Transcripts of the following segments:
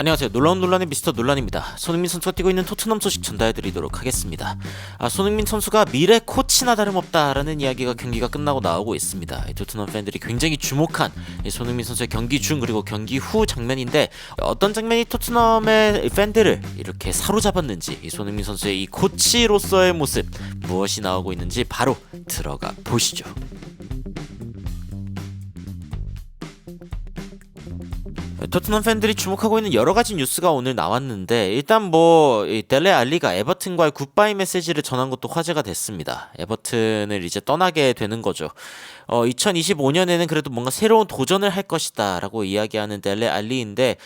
안녕하세요. 놀라운 논란의 미스터 논란입니다. 손흥민 선수가 뛰고 있는 토트넘 소식 전달해드리도록 하겠습니다. 손흥민 선수가 미래 코치나 다름없다라는 이야기가 경기가 끝나고 나오고 있습니다. 토트넘 팬들이 굉장히 주목한 손흥민 선수의 경기 중 그리고 경기 후 장면인데, 어떤 장면이 토트넘의 팬들을 이렇게 사로잡았는지, 손흥민 선수의 이 코치로서의 모습 무엇이 나오고 있는지 바로 들어가 보시죠. 토트넘 팬들이 주목하고 있는 여러 가지 뉴스가 오늘 나왔는데, 일단 델레 알리가 에버튼과의 굿바이 메시지를 전한 것도 화제가 됐습니다. 에버튼을 이제 떠나게 되는 거죠. 2025년에는 그래도 뭔가 새로운 도전을 할 것이다 라고 이야기하는 델레 알리인데,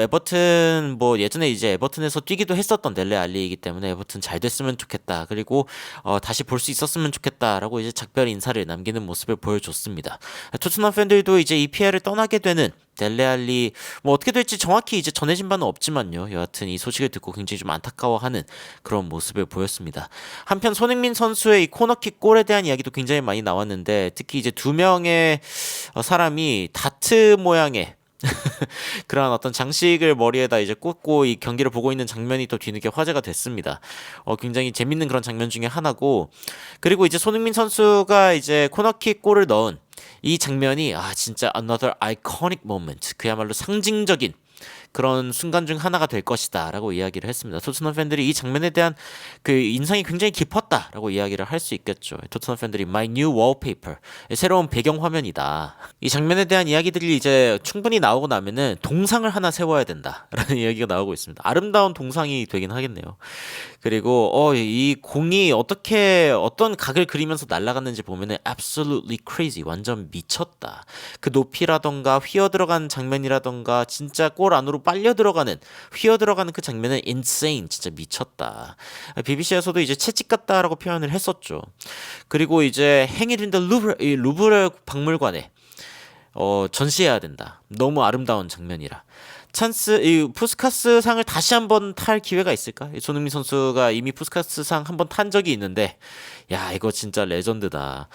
에버튼 예전에 이제 에버튼에서 뛰기도 했었던 델레 알리이기 때문에 에버튼 잘 됐으면 좋겠다, 그리고 다시 볼 수 있었으면 좋겠다 라고 이제 작별 인사를 남기는 모습을 보여줬습니다. 토트넘 팬들도 이제 EPL을 떠나게 되는 델레 알리 어떻게 될지 정확히 이제 전해진 바는 없지만요, 여하튼 이 소식을 듣고 굉장히 좀 안타까워하는 그런 모습을 보였습니다. 한편 손흥민 선수의 이 코너킥 골에 대한 이야기도 굉장히 많이 나왔는데, 특히 이제 두 명의 사람이 다트 모양의 그런 어떤 장식을 머리에다 이제 꽂고 이 경기를 보고 있는 장면이 또 뒤늦게 화제가 됐습니다. 굉장히 재밌는 그런 장면 중에 하나고, 그리고 이제 손흥민 선수가 이제 코너킥 골을 넣은 이 장면이 진짜 another iconic moment, 그야말로 상징적인 그런 순간 중 하나가 될 것이다 라고 이야기를 했습니다. 토트넘 팬들이 이 장면에 대한 그 인상이 굉장히 깊었다 라고 이야기를 할 수 있겠죠. 토트넘 팬들이 my new wallpaper, 새로운 배경 화면이다. 이 장면에 대한 이야기들이 이제 충분히 나오고 나면은 동상을 하나 세워야 된다 라는 이야기가 나오고 있습니다. 아름다운 동상이 되긴 하겠네요. 그리고 이 공이 어떤 각을 그리면서 날아갔는지 보면은 absolutely crazy, 완전 미쳤다. 그 높이라던가 휘어 들어간 장면이라던가 진짜 골 안으로 빨려 들어가는, 휘어 들어가는 그 장면은 insane, 진짜 미쳤다. BBC에서도 이제 채찍 같다라고 표현을 했었죠. 그리고 이제 행일 인더 루브르 박물관에 전시해야 된다. 너무 아름다운 장면이라. 이 푸스카스 상을 다시 한번 탈 기회가 있을까? 손흥민 선수가 이미 푸스카스 상 한번 탄 적이 있는데, 야, 이거 진짜 레전드다.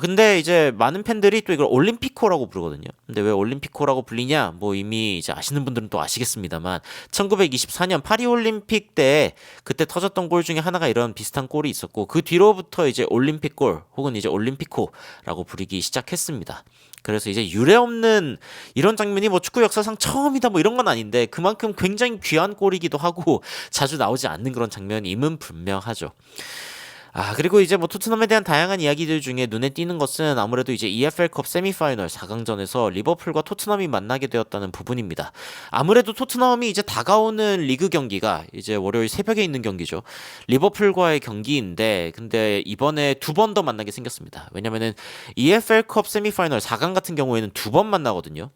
근데 이제 많은 팬들이 또 이걸 올림피코라고 부르거든요. 근데 왜 올림피코라고 불리냐? 이미 이제 아시는 분들은 또 아시겠습니다만, 1924년 파리 올림픽 때 그때 터졌던 골 중에 하나가 이런 비슷한 골이 있었고, 그 뒤로부터 이제 올림픽 골 혹은 이제 올림피코라고 부르기 시작했습니다. 그래서 이제 유례없는 이런 장면이 축구 역사상 처음이다 이런 건 아닌데, 그만큼 굉장히 귀한 골이기도 하고 자주 나오지 않는 그런 장면임은 분명하죠. 그리고 이제 토트넘에 대한 다양한 이야기들 중에 눈에 띄는 것은 아무래도 이제 EFL컵 세미파이널 4강전에서 리버풀과 토트넘이 만나게 되었다는 부분입니다. 아무래도 토트넘이 이제 다가오는 리그 경기가 이제 월요일 새벽에 있는 경기죠. 리버풀과의 경기인데, 근데 이번에 두 번 더 만나게 생겼습니다. 왜냐면은 EFL컵 세미파이널 4강 같은 경우에는 두 번 만나거든요.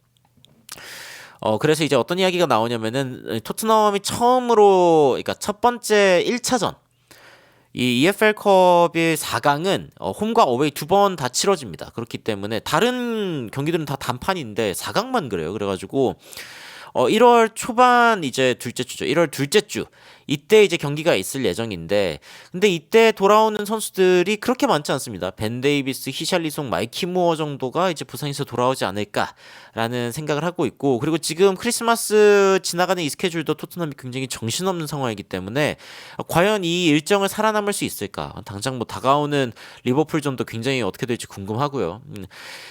그래서 이제 어떤 이야기가 나오냐면은 토트넘이 처음으로, 그러니까 첫 번째 1차전, 이 EFL컵의 4강은 홈과 어웨이 두 번 다 치러집니다. 그렇기 때문에 다른 경기들은 다 단판인데 4강만 그래요. 그래가지고 1월 초반 이제 둘째 주죠. 1월 둘째 주 이때 이제 경기가 있을 예정인데, 근데 이때 돌아오는 선수들이 그렇게 많지 않습니다. 벤 데이비스, 히샬리송, 마이키 무어 정도가 이제 부상에서 돌아오지 않을까라는 생각을 하고 있고, 그리고 지금 크리스마스 지나가는 이 스케줄도 토트넘이 굉장히 정신없는 상황이기 때문에 과연 이 일정을 살아남을 수 있을까? 당장 다가오는 리버풀전도 굉장히 어떻게 될지 궁금하고요.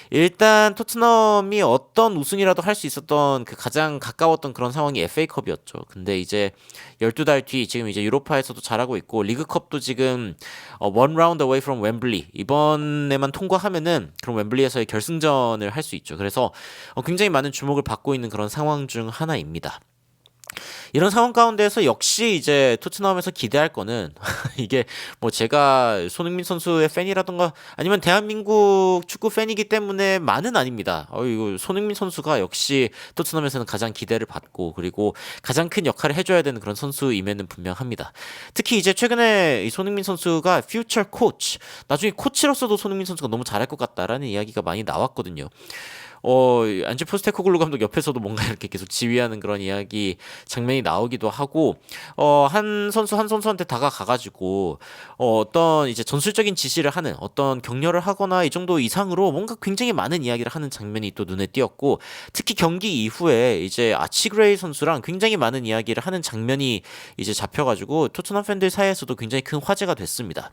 일단 토트넘이 어떤 우승이라도 할 수 있었던 그 가장 가까웠던 그런 상황이 FA컵이었죠. 근데 이제 12달 뒤 지금 이제 유로파에서도 잘하고 있고, 리그컵도 지금 one round away from 웸블리, 이번에만 통과하면은 그럼 웸블리에서의 결승전을 할 수 있죠. 그래서 굉장히 많은 주목을 받고 있는 그런 상황 중 하나입니다. 이런 상황 가운데에서 역시 이제 토트넘에서 기대할 거는 이게 제가 손흥민 선수의 팬이라던가 아니면 대한민국 축구 팬이기 때문에만은 아닙니다. 이거 손흥민 선수가 역시 토트넘에서는 가장 기대를 받고, 그리고 가장 큰 역할을 해줘야 되는 그런 선수임에는 분명합니다. 특히 이제 최근에 이 손흥민 선수가 퓨처 코치, 나중에 코치로서도 손흥민 선수가 너무 잘할 것 같다라는 이야기가 많이 나왔거든요. 안제 포스테코글루 감독 옆에서도 뭔가 이렇게 계속 지휘하는 그런 이야기 장면이 나오기도 하고 한 선수 한 선수한테 다가가가지고 어떤 이제 전술적인 지시를 하는 어떤 격려를 하거나 이 정도 이상으로 뭔가 굉장히 많은 이야기를 하는 장면이 또 눈에 띄었고 특히 경기 이후에 이제 아치 그레이 선수랑 굉장히 많은 이야기를 하는 장면이 이제 잡혀가지고 토트넘 팬들 사이에서도 굉장히 큰 화제가 됐습니다.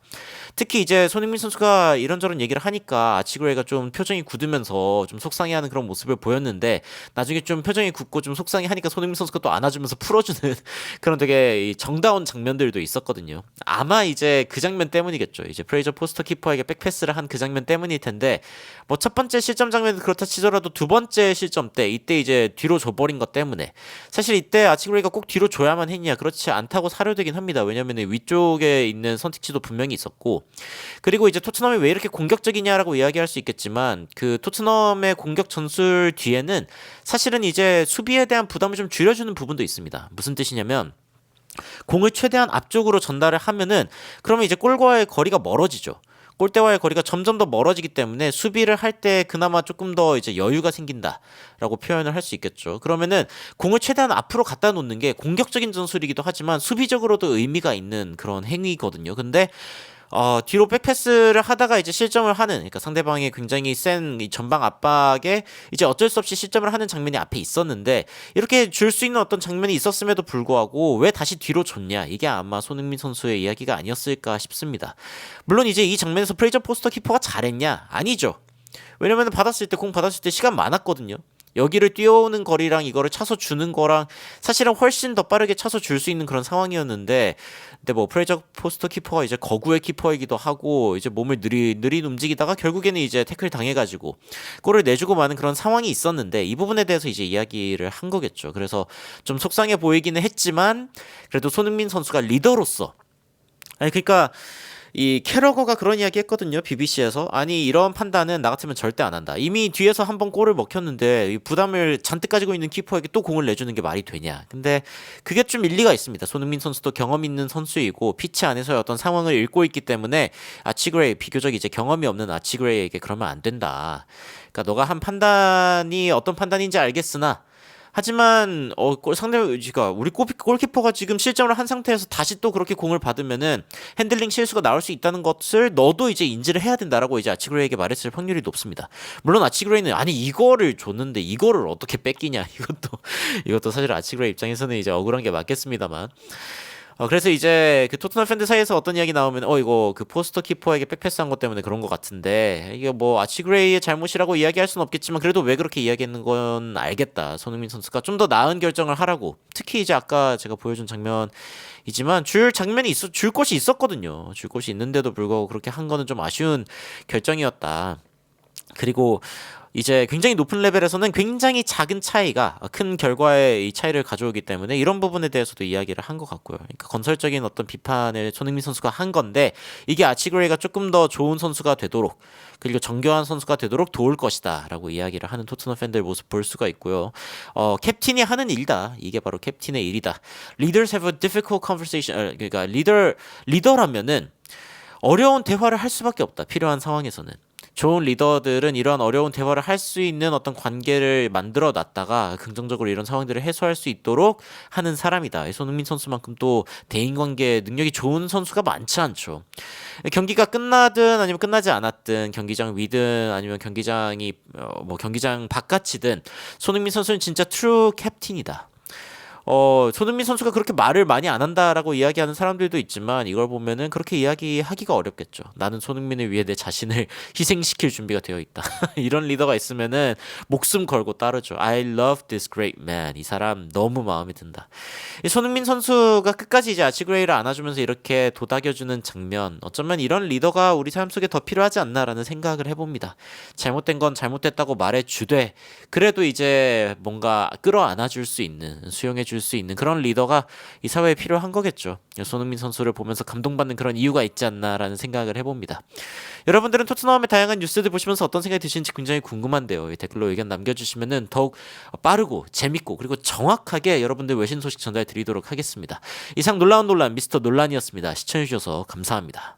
특히 이제 손흥민 선수가 이런저런 얘기를 하니까 아치 그레이가 좀 표정이 굳으면서 좀 속상해하는 그런 모습을 보였는데 나중에 좀 표정이 굳고 좀 속상해하니까 손흥민 선수가 또 안아주면서 풀어주는 그런 되게 정다운 장면들도 있었거든요. 아마 이제 그 장면 때문이겠죠. 이제 프레이저 포스터 키퍼에게 백패스를 한 그 장면 때문일 텐데 뭐 첫 번째 실점 장면은 그렇다 치더라도 두 번째 실점 때 이때 이제 뒤로 줘버린 것 때문에 사실 이때 아치그레이가 꼭 뒤로 줘야만 했냐 그렇지 않다고 사료되긴 합니다. 왜냐면 위쪽에 있는 선택지도 분명히 있었고 그리고 이제 토트넘이 왜 이렇게 공격적이냐라고 이야기할 수 있겠지만 그 토트넘의 공격 전술 뒤에는 사실은 이제 수비에 대한 부담을 좀 줄여주는 부분도 있습니다. 무슨 뜻이냐면 공을 최대한 앞쪽으로 전달을 하면은 그러면 이제 골과의 거리가 멀어지죠. 골대와의 거리가 점점 더 멀어지기 때문에 수비를 할 때 그나마 조금 더 이제 여유가 생긴다라고 표현을 할 수 있겠죠. 그러면은 공을 최대한 앞으로 갖다 놓는 게 공격적인 전술이기도 하지만 수비적으로도 의미가 있는 그런 행위거든요. 근데 뒤로 백패스를 하다가 이제 실점을 하는, 그러니까 상대방의 굉장히 센 이 전방 압박에 이제 어쩔 수 없이 실점을 하는 장면이 앞에 있었는데, 이렇게 줄 수 있는 어떤 장면이 있었음에도 불구하고 왜 다시 뒤로 줬냐? 이게 아마 손흥민 선수의 이야기가 아니었을까 싶습니다. 물론 이제 이 장면에서 프레이저 포스터 키퍼가 잘했냐? 아니죠. 왜냐면 공 받았을 때 시간 많았거든요. 여기를 뛰어오는 거리랑 이거를 차서 주는 거랑 사실은 훨씬 더 빠르게 차서 줄 수 있는 그런 상황이었는데, 근데 뭐 프레이저 포스터 키퍼가 이제 거구의 키퍼이기도 하고 이제 몸을 느린 움직이다가 결국에는 이제 태클 당해가지고 골을 내주고 마는 그런 상황이 있었는데, 이 부분에 대해서 이제 이야기를 한 거겠죠. 그래서 좀 속상해 보이기는 했지만 그래도 손흥민 선수가 리더로서, 아니 그러니까 이 캐러거가 그런 이야기 했거든요. BBC에서. 아니 이런 판단은 나 같으면 절대 안 한다. 이미 뒤에서 한 번 골을 먹혔는데 이 부담을 잔뜩 가지고 있는 키퍼에게 또 공을 내주는 게 말이 되냐. 근데 그게 좀 일리가 있습니다. 손흥민 선수도 경험 있는 선수이고 피치 안에서의 어떤 상황을 읽고 있기 때문에 아치그레이, 비교적 이제 경험이 없는 아치그레이에게 그러면 안 된다. 그러니까 너가 한 판단이 어떤 판단인지 알겠으나 하지만 상대가 우리 골키퍼가 지금 실점을 한 상태에서 다시 또 그렇게 공을 받으면은 핸들링 실수가 나올 수 있다는 것을 너도 이제 인지를 해야 된다라고 이제 아치그레이에게 말했을 확률이 높습니다. 물론 아치그레이는 아니 이거를 줬는데 이거를 어떻게 뺏기냐, 이것도 사실 아치그레이 입장에서는 이제 억울한 게 맞겠습니다만. 그래서 이제 그 토트넘 팬들 사이에서 어떤 이야기 나오면 이거 그 포스터 키퍼에게 백패스한 것 때문에 그런 것 같은데, 이게 뭐 아치그레이의 잘못이라고 이야기할 수는 없겠지만 그래도 왜 그렇게 이야기했는 건 알겠다. 손흥민 선수가 좀 더 나은 결정을 하라고. 특히 이제 아까 제가 보여준 장면이지만 줄 곳이 있었거든요. 줄 곳이 있는데도 불구하고 그렇게 한 거는 좀 아쉬운 결정이었다. 그리고 이제 굉장히 높은 레벨에서는 굉장히 작은 차이가 큰 결과의 이 차이를 가져오기 때문에 이런 부분에 대해서도 이야기를 한 것 같고요. 그러니까 건설적인 어떤 비판을 손흥민 선수가 한 건데, 이게 아치그레이가 조금 더 좋은 선수가 되도록 그리고 정교한 선수가 되도록 도울 것이다 라고 이야기를 하는 토트넘 팬들 모습 볼 수가 있고요. 캡틴이 하는 일이다. 이게 바로 캡틴의 일이다. Leaders have a difficult conversation. 그러니까 리더라면은 어려운 대화를 할 수밖에 없다. 필요한 상황에서는. 좋은 리더들은 이런 어려운 대화를 할 수 있는 어떤 관계를 만들어 놨다가 긍정적으로 이런 상황들을 해소할 수 있도록 하는 사람이다. 손흥민 선수만큼 또 대인관계 능력이 좋은 선수가 많지 않죠. 경기가 끝나든 아니면 끝나지 않았든, 경기장 위든 아니면 경기장이 경기장 바깥이든 손흥민 선수는 진짜 트루 캡틴이다. 손흥민 선수가 그렇게 말을 많이 안 한다라고 이야기하는 사람들도 있지만, 이걸 보면은 그렇게 이야기하기가 어렵겠죠. 나는 손흥민을 위해 내 자신을 희생시킬 준비가 되어 있다. 이런 리더가 있으면은 목숨 걸고 따르죠. I love this great man. 이 사람 너무 마음에 든다. 이 손흥민 선수가 끝까지 이제 아치그레이를 안아주면서 이렇게 도닥여주는 장면, 어쩌면 이런 리더가 우리 삶 속에 더 필요하지 않나라는 생각을 해봅니다. 잘못된 건 잘못됐다고 말해주되 그래도 이제 뭔가 끌어안아줄 수 있는, 수용해 줄 수 있는 그런 리더가 이 사회에 필요한 거겠죠. 손흥민 선수를 보면서 감동받는 그런 이유가 있지 않나라는 생각을 해봅니다. 여러분들은 토트넘의 다양한 뉴스들 보시면서 어떤 생각이 드시는지 굉장히 궁금한데요. 댓글로 의견 남겨주시면은 더욱 빠르고 재밌고 그리고 정확하게 여러분들 외신 소식 전달 드리도록 하겠습니다. 이상 놀라운 논란 미스터 논란이었습니다. 시청해주셔서 감사합니다.